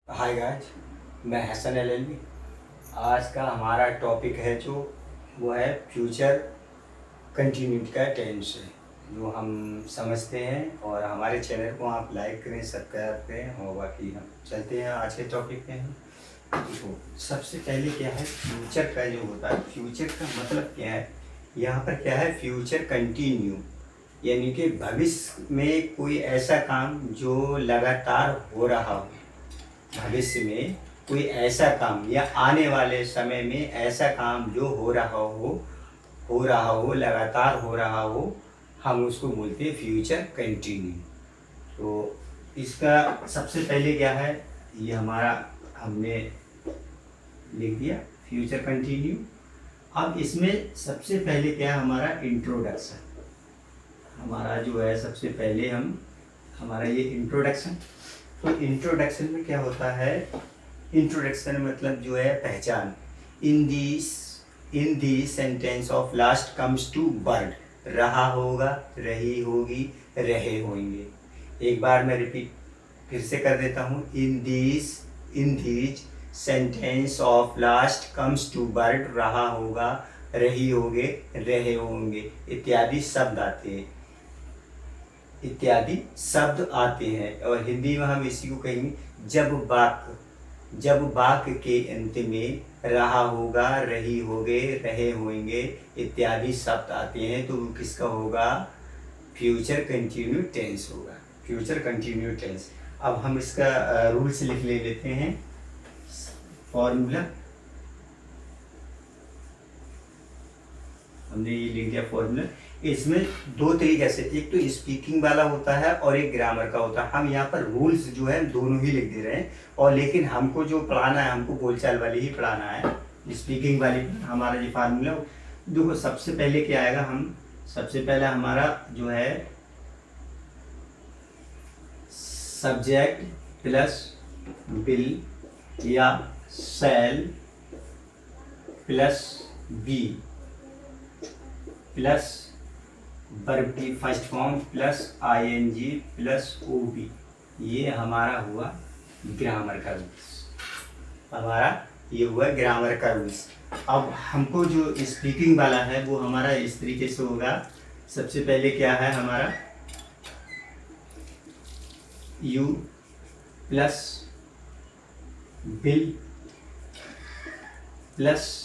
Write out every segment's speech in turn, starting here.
Hi guys, मैं Hasan LLB. आज का हमारा टॉपिक है जो वो है फ्यूचर कंटिन्यूटी का टेंस है जो हम समझते हैं। और हमारे चैनल को आप लाइक करें, सब्सक्राइब करें। और बाकी हम चलते हैं आज के टॉपिक पे। हम तो सबसे पहले क्या है, फ्यूचर का जो होता है, फ्यूचर का मतलब क्या है। यहाँ पर क्या है, फ्यूचर कंटिन्यू यानी कि भविष्य में कोई ऐसा काम जो लगातार हो रहा हो। भविष्य में कोई ऐसा काम या आने वाले समय में ऐसा काम जो हो रहा हो लगातार हो रहा हो, हम उसको बोलते हैं फ्यूचर कंटिन्यू। तो इसका सबसे पहले क्या है, ये हमारा हमने लिख दिया फ्यूचर कंटिन्यू। अब इसमें सबसे पहले क्या है, हमारा इंट्रोडक्शन। हमारा जो है सबसे पहले हमारा ये इंट्रोडक्शन। तो इंट्रोडक्शन में क्या होता है, इंट्रोडक्शन मतलब जो है पहचान। In the sentence of last comes to bird, रहा होगा, रही होगी, रहे होंगे। एक बार मैं रिपीट फिर से कर देता हूँ। In these sentence of last comes to bird, रहा होगा, रही होगे, रहे होंगे इत्यादि शब्द आते हैं। और हिंदी में हम इसी को कहेंगे जब वाक्य के अंत में रहा होगा, रही होगे, रहे होंगे इत्यादि शब्द आते हैं तो वो किसका होगा, फ्यूचर कंटिन्यू टेंस होगा, फ्यूचर कंटिन्यू टेंस। अब हम इसका रूल्स लिख लेते हैं। फॉर्मूला हमने ये लिख दिया फॉर्मूला। इसमें दो तरीके से, एक तो स्पीकिंग वाला होता है और एक ग्रामर का होता है। हम यहाँ पर रूल्स जो है दोनों ही लिख दे रहे हैं। और लेकिन हमको जो पढ़ाना है, हमको बोलचाल वाली ही पढ़ाना है, स्पीकिंग वाली। हमारा ये फार्मूला देखो, सबसे पहले क्या आएगा, सबसे पहला हमारा जो है सब्जेक्ट प्लस विल या shall plus be plus verb की first form plus ING plus OB. ये हमारा हुआ ग्रामर का रूल्स। हमारा ये हुआ ग्रामर का रूल्स। अब हमको जो स्पीकिंग वाला है वो हमारा इस तरीके से होगा। सबसे पहले क्या है हमारा, you plus will plus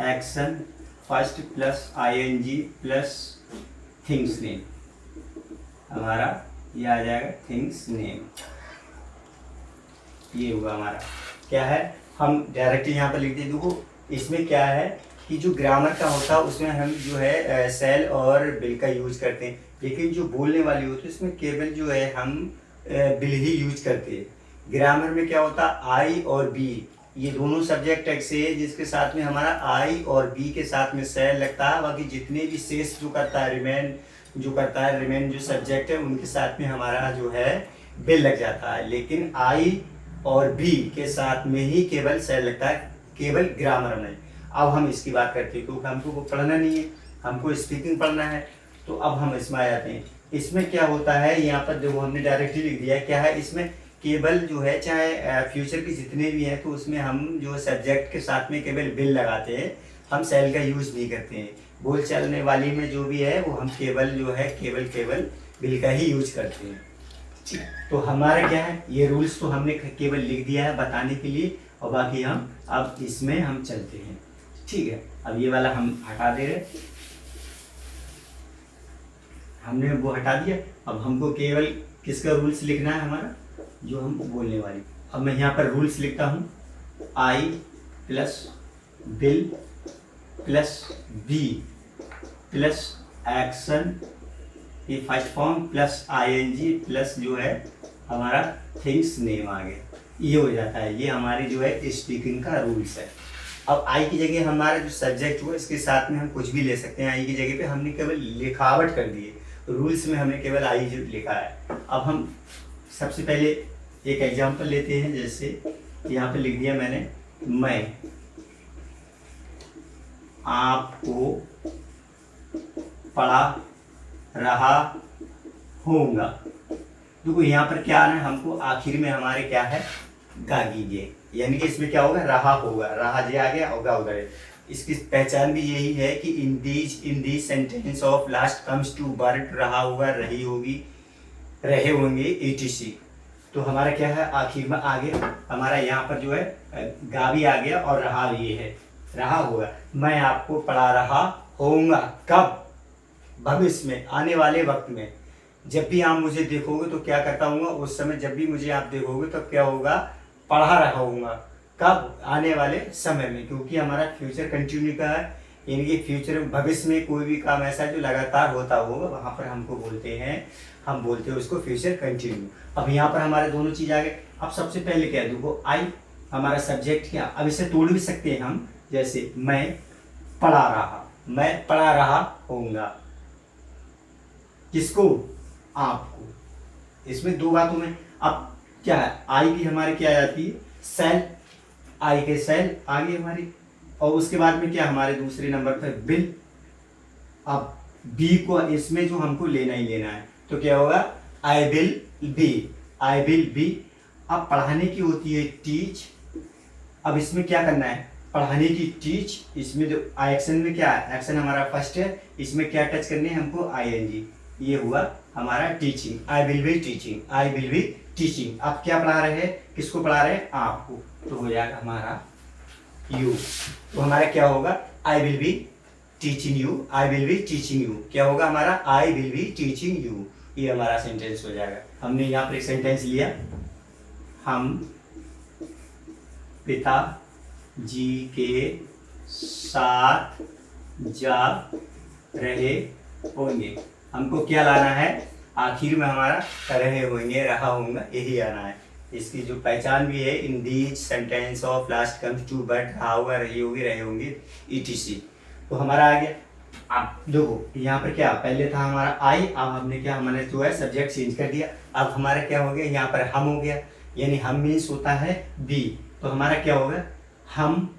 action first plus ING plus things name. हमारा ये आ जाएगा थिंग्स नेम। ये होगा हमारा क्या है, हम डायरेक्टली यहाँ पर लिख दें। देखो इसमें क्या है कि जो ग्रामर का होता है उसमें हम जो है सेल और बिल का यूज करते हैं। लेकिन जो बोलने वाली होती है उसमें केवल जो है हम बिल ही यूज करते हैं। ग्रामर में क्या होता है, आई और बी, ये दोनों सब्जेक्ट ऐसे है जिसके साथ में हमारा आई और बी के साथ में सेल लगता है। बाकी जितने भी शेष जो करता है रिमेन जो सब्जेक्ट है उनके साथ में हमारा जो है बिल लग जाता है। लेकिन आई और बी के साथ में ही केवल सेल लगता है, केवल ग्रामर में। अब हम इसकी बात करते हैं क्योंकि हमको वो पढ़ना नहीं है, हमको स्पीकिंग पढ़ना है। तो अब हम इसमें आ जाते हैं। इसमें क्या होता है, यहाँ पर जो हमने डायरेक्टली लिख दिया क्या है, इसमें केवल जो है चाहे फ्यूचर के जितने भी हैं तो उसमें हम जो सब्जेक्ट के साथ में केवल बिल लगाते हैं, हम सेल का यूज नहीं करते हैं। बोल चलने वाली में जो भी है वो हम केवल जो है केवल बिल का ही यूज करते हैं। ठीक, तो हमारा क्या है, ये रूल्स तो हमने केवल लिख दिया है बताने के लिए। और बाकी हम अब इसमें हम चलते हैं। ठीक है, अब ये वाला हम हटा दे रहे, हमने वो हटा दिया। अब हमको केवल किसका रूल्स लिखना है, हमारा जो हम बोलने वाली। अब मैं यहाँ पर रूल्स लिखता हूँ, I plus will plus be plus action ये first form plus ING plus जो है हमारा थिंग्स नेम आ गया। ये हो जाता है, ये हमारी जो है स्पीकिंग का रूल्स है। अब आई की जगह हमारा जो सब्जेक्ट हुआ इसके साथ में हम कुछ भी ले सकते हैं। आई की जगह पे हमने केवल लिखावट कर दी है, रूल्स में हमने केवल आई जो लिखा है। अब हम सबसे पहले एक एग्जांपल लेते हैं। जैसे यहाँ पे लिख दिया मैंने, मैं आपको पढ़ा रहा होगा। देखो यहाँ पर क्या आना है हमको, आखिर में हमारे क्या है, गागीगे, यानी कि इसमें क्या होगा, रहा होगा, रहा जे आ गया, होगा उधर। इसकी पहचान भी यही है कि in these sentence of last comes to word, रहा होगा, रही होगी, रहे होंगे, etc। तो हमारा क्या है, आखिर में आगे हमारा यहाँ पर जो है गा भी आ गया और रहा भी है, रहा होगा। मैं आपको पढ़ा रहा होऊंगा, कब, भविष्य में, आने वाले वक्त में। जब भी आप मुझे देखोगे तो क्या करता हूँ, उस समय जब भी मुझे आप देखोगे तो क्या होगा, पढ़ा रहा हूँगा, कब, आने वाले समय में, क्योंकि हमारा फ्यूचर कंटिन्यू का है, यानी कि फ्यूचर में, भविष्य में कोई भी काम ऐसा जो लगातार होता होगा वहाँ पर हमको बोलते हैं, हम बोलते हैं उसको फ्यूचर कंटिन्यू। अब यहाँ पर हमारे दोनों चीज़ आ गए। अब सबसे पहले क्या है, देखो आई हमारा सब्जेक्ट क्या, अब इसे तोड़ भी सकते हैं हम, जैसे मैं पढ़ा रहा, मैं पढ़ा रहा होऊंगा, किसको, आपको। इसमें दो बातों में अब क्या है, आई की हमारी क्या आ जाती है, सेल, आई के सेल आ गई हमारी, और उसके बाद में क्या हमारे दूसरे नंबर पर बिल। अब बी को इसमें जो हमको लेना ही लेना है, तो क्या होगा, I will be, I will be. अब पढ़ाने की होती है टीच, अब इसमें क्या करना है, पढ़ाने की टीच, इसमें जो एक्शन में क्या है, एक्शन हमारा फर्स्ट है, इसमें क्या टच करनी है हमको, ING, ये हुआ हमारा teaching, I will be teaching, I will be teaching. अब क्या पढ़ा रहे हैं, किसको पढ़ा रहे हैं, आपको, तो हो जाएगा हमारा यू। तो हमारा क्या होगा, I will be teaching you, I will be teaching you, क्या होगा हमारा, I will be teaching you, ये हमारा सेंटेंस हो जाएगा। हमने यहाँ पर एक सेंटेंस लिया, हम पिताजी के साथ जा रहे होंगे, हमको क्या लाना है, आखिर में हमारा रहे होंगे, रहा होगा, यही आना है। इसकी जो पहचान भी है, in these sentence of last comes two but, रहा होगा, रही होगी, रहे होंगे, etc। तो हमारा आ गया। अब देखो यहाँ पर क्या, पहले था हमारा आई, अब हमने क्या, हमने जो है सब्जेक्ट चेंज कर दिया। अब हमारा क्या हो गया, यहाँ पर हम हो गया, यानी हम मीन्स होता है बी, तो हमारा क्या होगा, हम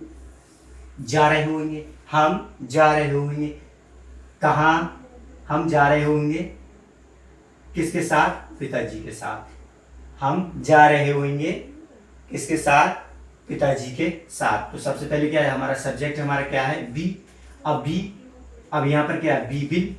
जा रहे होंगे, हम जा रहे होंगे, कहाँ, हम जा रहे होंगे, किसके साथ, पिताजी के साथ, हम जा रहे होंगे, किसके साथ, पिताजी के साथ। तो सबसे पहले क्या है, हमारा सब्जेक्ट हमारा क्या है, बी। अब बी, अब यहाँ पर क्या है, बी विल,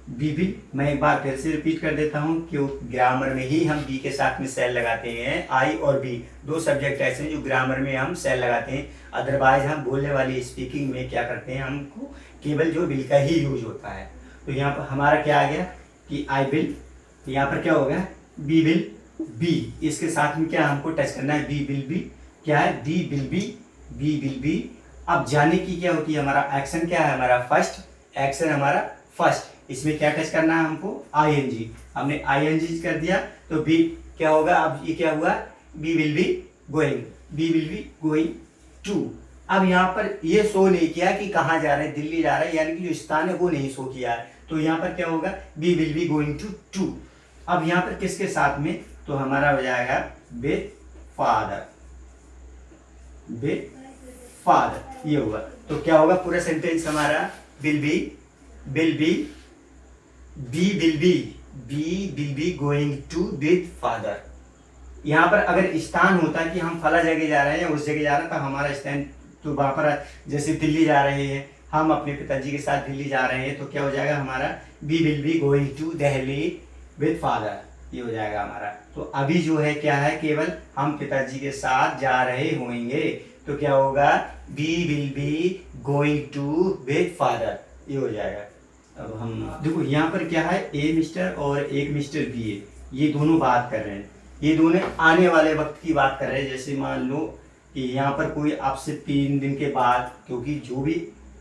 बी विल। मैं एक बार फिर से रिपीट कर देता हूँ कि ग्रामर में ही हम बी के साथ में सेल लगाते हैं। आई और बी दो सब्जेक्ट ऐसे हैं जो ग्रामर में हम सेल लगाते हैं, अदरवाइज हम बोलने वाली स्पीकिंग में क्या करते हैं, हमको केवल जो विल का ही यूज होता है। तो यहाँ पर हमारा क्या आ गया कि आई विल, यहाँ पर क्या हो गया, बी विल बी, इसके साथ में क्या हमको टच करना है, बी विल बी, क्या है, be will be, be will be. अब जाने की क्या होती है, हमारा एक्शन क्या है, हमारा फर्स्ट, एक्शन हमारा फर्स्ट, इसमें क्या टच करना है हमको, ING, हमने ING कर दिया तो बी क्या होगा, अब ये क्या हुआ, be will be going, be will be going to. अब यहाँ पर ये शो नहीं किया कि कहाँ जा रहे हैं, दिल्ली जा रहे हैं, यानी कि जो स्थान है वो नहीं शो किया है, तो यहाँ पर क्या होगा, be will be going to. अब यहाँ पर किसके साथ में, तो हमारा हो जाएगा विद फादर, विद फादर, ये होगा। तो क्या होगा, पूरा सेंटेंस हमारा will be will be be will be going to with father. यहाँ पर अगर स्थान होता कि हम फला जगह जा रहे हैं या उस जगह जा रहे हैं, तो हमारा स्थान तो वहाँ पर, जैसे दिल्ली जा रहे हैं, हम अपने पिताजी के साथ दिल्ली जा रहे हैं, तो क्या हो जाएगा हमारा, we will be going to Delhi with father, ये हो जाएगा हमारा। तो अभी जो है क्या है, केवल हम पिताजी के साथ जा रहे होंगे, तो क्या होगा, we will be going to with father, ये हो जाएगा। अब हम देखो यहाँ पर क्या है, ए मिस्टर और एक मिस्टर बी है, ये दोनों बात कर रहे हैं, ये दोनों आने वाले वक्त की बात कर रहे हैं। जैसे मान लो कि यहाँ पर कोई आपसे 3 दिन के बाद, क्योंकि जो भी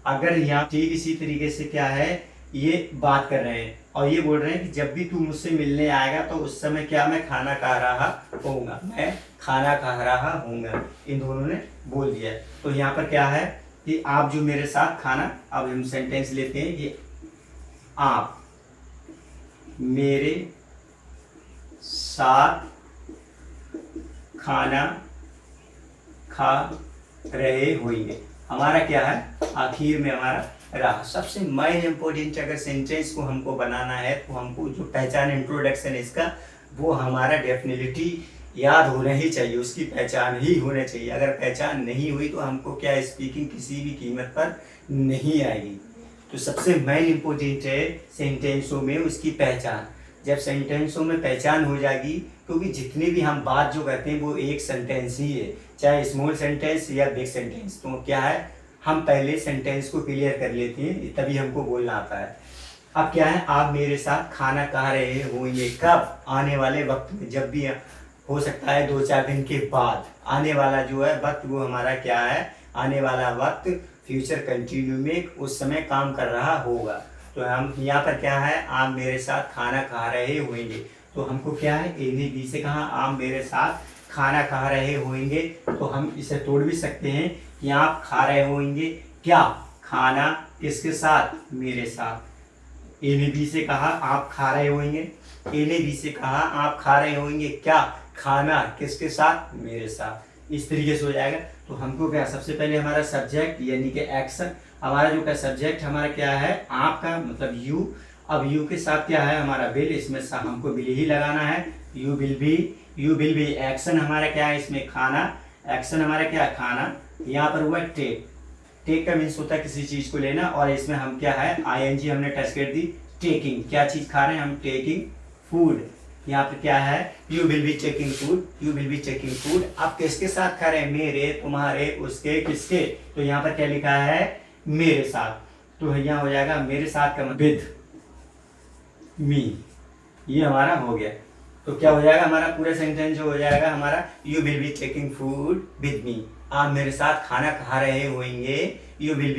अगर यहाँ ठीक इसी तरीके से क्या है, ये बात कर रहे हैं और ये बोल रहे हैं कि जब भी तू मुझसे मिलने आएगा तो उस समय क्या, मैं खाना खा रहा होऊंगा, मैं खाना खा रहा होऊंगा, इन दोनों ने बोल दिया। तो यहाँ पर क्या है कि आप जो मेरे साथ खाना, अब हम सेंटेंस लेते हैं कि आप मेरे साथ खाना खा रहे होंगे, हमारा क्या है, आखिर में हमारा रहा। सबसे मेन इंपॉर्टेंट अगर सेंटेंस को हमको बनाना है तो हमको जो पहचान इंट्रोडक्शन है इसका वो हमारा डेफिनेटली याद होना ही चाहिए, उसकी पहचान ही होना चाहिए। अगर पहचान नहीं हुई तो हमको क्या स्पीकिंग किसी भी कीमत पर नहीं आएगी। तो सबसे मेन इम्पोर्टेंट है सेंटेंसों में उसकी पहचान। जब सेंटेंसों में पहचान हो जाएगी, क्योंकि जितने भी हम बात जो करते हैं वो एक सेंटेंस ही है, चाहे स्मॉल सेंटेंस या बिग सेंटेंस। तो क्या है, हम पहले सेंटेंस को क्लियर कर लेते हैं, तभी हमको बोलना आता है। अब क्या है, आप मेरे साथ खाना खा रहे होंगे कब, आने वाले वक्त में। जब भी हो सकता है 2-4 दिन के बाद, आने वाला जो है वक्त वो हमारा क्या है, आने वाला वक्त फ्यूचर कंटिन्यू में उस समय काम कर रहा होगा। तो हम यहाँ पर क्या है, आप मेरे साथ खाना खा रहे होंगे, तो हमको क्या है ए ने बी से कहा आप मेरे साथ खाना खा रहे होंगे, तो हम इसे तोड़ भी सकते हैं कि आप खा रहे होंगे क्या, खाना किसके साथ, मेरे साथ। ए ने बी से कहा आप खा रहे होंगे, ए ने बी से कहा आप खा रहे होंगे क्या, खाना किसके साथ, मेरे साथ। इस तरीके से हो जाएगा। तो हमको क्या, सबसे पहले हमारा सब्जेक्ट यानी कि एक्शन, हमारा जो क्या सब्जेक्ट हमारा क्या है, आपका मतलब यू। अब यू के साथ क्या है हमारा विल, इसमें हमको विल ही लगाना है। यू विल बी एक्शन हमारा क्या है इसमें, खाना। एक्शन हमारा क्या है, खाना। यहाँ पर हुआ टेक, टेक का मीन्स होता है किसी चीज को लेना, और इसमें हम क्या है आईएनजी हमने टच कर दी। टेकिंग, क्या चीज खा रहे हैं हम, टेकिंग फूड। यहाँ पे क्या है, you will be taking food, you will be taking food. आप किसके साथ खा रहे हैं, मेरे, तुम्हारे, उसके, किसके। तो यहाँ पर क्या लिखा है, मेरे साथ। तो यहाँ हो जाएगा मेरे साथ का विद मी, ये हमारा हो गया। तो क्या हो जाएगा हमारा पूरा सेंटेंस जो हो जाएगा हमारा, you will be taking food with me, आप मेरे साथ खाना खा रहे होंगे। You will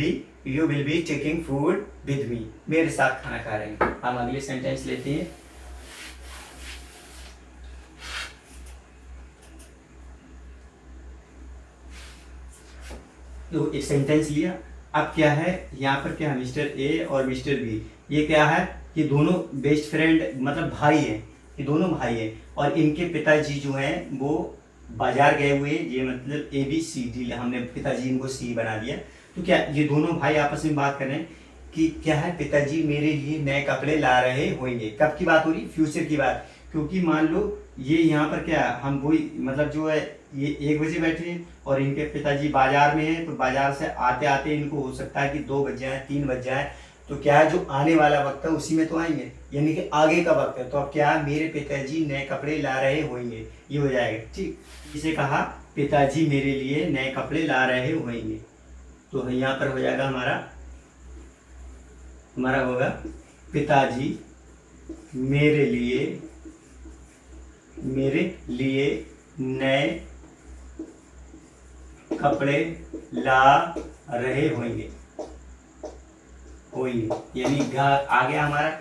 be taking food with me, मेरे साथ खाना खा रहे हैं। हम अगले सेंटेंस लेते हैं। तो एक सेंटेंस लिया। अब क्या है यहाँ पर क्या है, मिस्टर ए और मिस्टर बी, ये क्या है, ये दोनों बेस्ट फ्रेंड मतलब भाई हैं, ये दोनों भाई हैं, और इनके पिताजी जो हैं वो बाजार गए हुए हैं। ये मतलब ए बी सी डी, हमने पिताजी इनको सी बना दिया। तो क्या ये दोनों भाई आपस में बात कर रहे हैं कि क्या है, पिताजी मेरे लिए नए कपड़े ला रहे होंगे। कब की बात हो रही, फ्यूचर की बात। क्योंकि मान लो ये यहाँ पर क्या हम वही मतलब जो है ये 1 बजे बैठे हैं और इनके पिताजी बाजार में हैं, तो बाजार से आते आते इनको हो सकता है कि 2 बज जाए, 3 बज जाए। तो क्या है जो आने वाला वक्त है उसी में तो आएंगे, यानी कि आगे का वक्त है। तो अब क्या है, मेरे पिताजी नए कपड़े ला रहे होंगे, ये हो जाएगा। ठीक, इसे कहा पिताजी मेरे लिए नए कपड़े ला रहे होंगे। तो यहाँ पर हो जाएगा हमारा होगा पिताजी मेरे लिए नए कपड़े ला रहे होंगे, यानी आ गया हमारा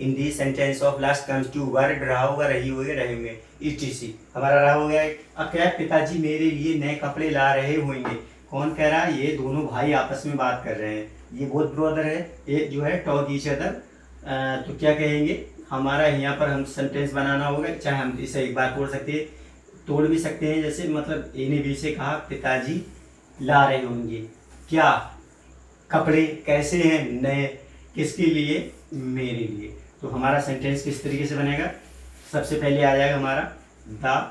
in the sentence of last comes to word, रहा होगा, रही होगी, रहे होंगे, etc हमारा रहा हो गया। अब क्या है, पिताजी मेरे लिए नए कपड़े ला रहे होंगे। कौन कह रहा है, ये दोनों भाई आपस में बात कर रहे हैं। ये बोथ ब्रदर है, ये जो है टॉक ईच अदर। तो क्या कहेंगे, हमारा यहाँ पर हम सेंटेंस बनाना होगा। चाहे हम इसे एक बार तोड़ भी सकते हैं, जैसे मतलब ए ने बी से कहा पिताजी ला रहे होंगे क्या, कपड़े, कैसे हैं, नए, किसके लिए, मेरे लिए। तो हमारा सेंटेंस किस तरीके से बनेगा, सबसे पहले आ जाएगा हमारा द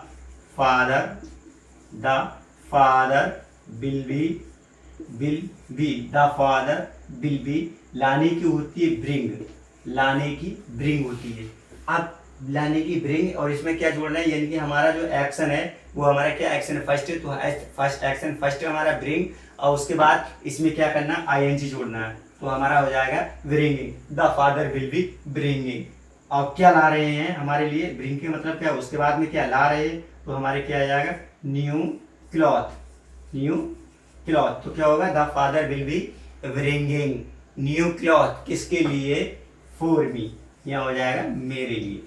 फादर विल बी, लाने की होती है ब्रिंग, लाने की ब्रिंग होती है। अब लाने की ब्रिंग, और इसमें क्या जोड़ना है, यानी कि हमारा जो एक्शन है वो हमारा क्या एक्शन फर्स्ट है, तो फर्स्ट एक्शन फर्स्ट है हमारा ब्रिंग, और उसके बाद इसमें क्या करना, आईएनजी जोड़ना है। तो हमारा हो जाएगा bringing, the father will be bringing. और क्या ला रहे हैं हमारे लिए, ब्रिंग के मतलब क्या, उसके बाद में क्या ला रहे हैं, तो हमारे क्या आ जाएगा, न्यू क्लॉथ। तो क्या होगा, the father will be bringing new cloth, किसके लिए, फॉर मी, यहाँ हो जाएगा मेरे लिए।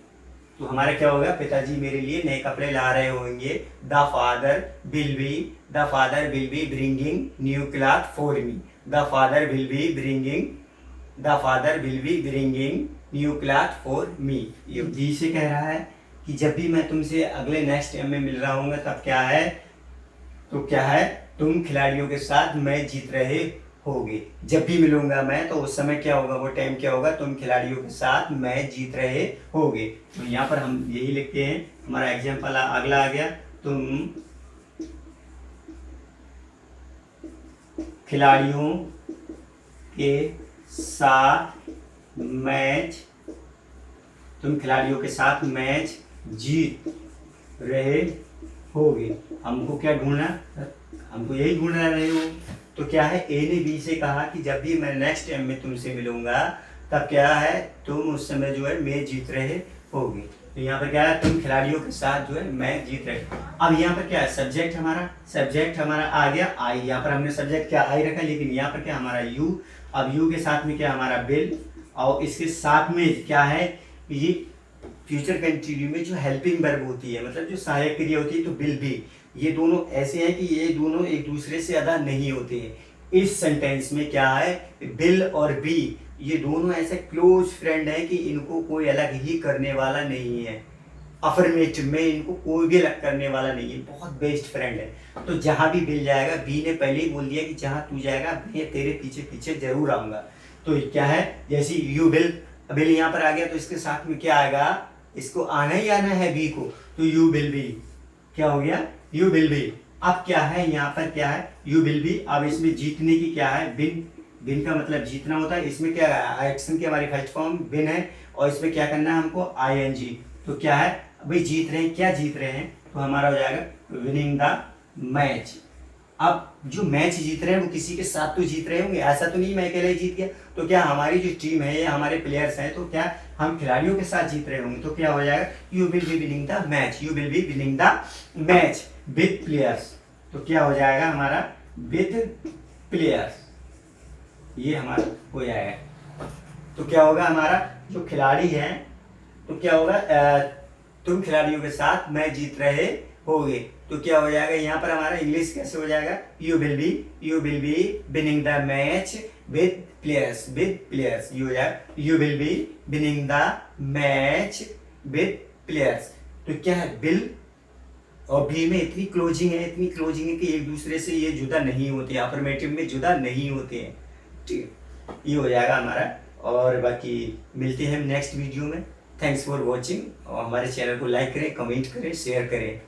तो हमारा क्या होगा, पिताजी मेरे लिए नए कपड़े ला रहे होंगे। The father will be bringing new cloth for me, the father will be bringing new cloth for me. ये जी से कह रहा है कि जब भी मैं तुमसे अगले नेक्स्ट टाइम में मिल रहा हूँ तब क्या है, तो क्या है, तुम खिलाड़ियों के साथ मैच जीत रहे होगे। जब भी मिलूंगा मैं तो उस समय क्या होगा, वो टाइम क्या होगा, तुम खिलाड़ियों के साथ मैच जीत रहे होगे। तो यहाँ पर हम यही लिखते हैं, हमारा एग्जाम्पल अगला आ गया, तुम खिलाड़ियों के साथ मैच जीत रहे होगे। हमको क्या ढूंढना, हमको यही ढूंढना रहे हो। तो क्या है, ए ने बी से कहा कि जब भी मैं नेक्स्ट टाइम में तुमसे मिलूंगा तब क्या है, तुम उस समय जो है मैच जीत रहे होगे। तो यहाँ पर क्या है, तुम खिलाड़ियों के साथ जो है मैच जीत रहे। अब यहाँ पर क्या है, सब्जेक्ट हमारा आ गया आई। यहाँ पर हमने सब्जेक्ट क्या आई रखा, लेकिन यहाँ पर क्या हमारा यू। अब यू के साथ में क्या हमारा बिल, और इसके साथ में क्या है, ये फ्यूचर कंटिन्यू में जो हेल्पिंग वर्ब होती है, मतलब जो सहायक क्रिया होती है, तो बिल भी, ये दोनों ऐसे हैं कि ये दोनों एक दूसरे से अदा नहीं होते हैं। इस सेंटेंस में क्या है, बिल और बी ये दोनों ऐसे क्लोज फ्रेंड हैं कि इनको कोई अलग ही करने वाला नहीं है। अफर्मेटिव में इनको कोई भी अलग करने वाला नहीं है, बहुत बेस्ट फ्रेंड है। तो जहां भी बिल जाएगा, बी ने पहले ही बोल दिया कि जहां तू जाएगा मैं तेरे पीछे पीछे जरूर आऊंगा। तो क्या है, जैसे यू बिल, बिल यहाँ पर आ गया तो इसके साथ में क्या आएगा, इसको आना ही आना है बी को, तो यू बिल बी, क्या हो गया, यू बिल बी। अब क्या है, यहाँ पर क्या है, यू बिल बी। अब इसमें जीतने की क्या है, बिन, बिन का मतलब जीतना होता है। इसमें क्या है, एक्शन की हमारी फर्स्ट फॉर्म बिन है, और इसमें क्या करना है हमको, ING। तो क्या है भाई, जीत रहे हैं, क्या जीत रहे हैं, तो हमारा हो जाएगा विनिंग द मैच। अब जो मैच जीत रहे हैं वो किसी के साथ तो जीत रहे होंगे, ऐसा तो नहीं मैं अकेले ही जीत गया। तो क्या हमारी जो टीम है या हमारे प्लेयर्स हैं, तो क्या हम खिलाड़ियों के साथ जीत रहे होंगे। तो क्या हो जाएगा, you will be winning the match, you will be winning the match with players. तो क्या हो जाएगा हमारा, विद प्लेयर्स, ये हमारा हो जाएगा। तो क्या होगा, हमारा जो खिलाड़ी है, तो क्या होगा, तुम खिलाड़ियों के साथ मैच जीत रहे होगे। तो क्या हो जाएगा, यहाँ पर हमारा इंग्लिश कैसे हो जाएगा, you will be winning the match with players, ये हो जाएगा, you will be winning the match with players. तो क्या है, बिल और बी में इतनी क्लोजिंग है कि एक दूसरे से ये जुदा नहीं होते, अफर्मेटिव में जुदा नहीं होते हैं। ठीक है, ये हो जाएगा हमारा। और बाकी मिलते हैं नेक्स्ट वीडियो में। थैंक्स फॉर वॉचिंग, और हमारे चैनल को लाइक करें, कमेंट करें, शेयर करें।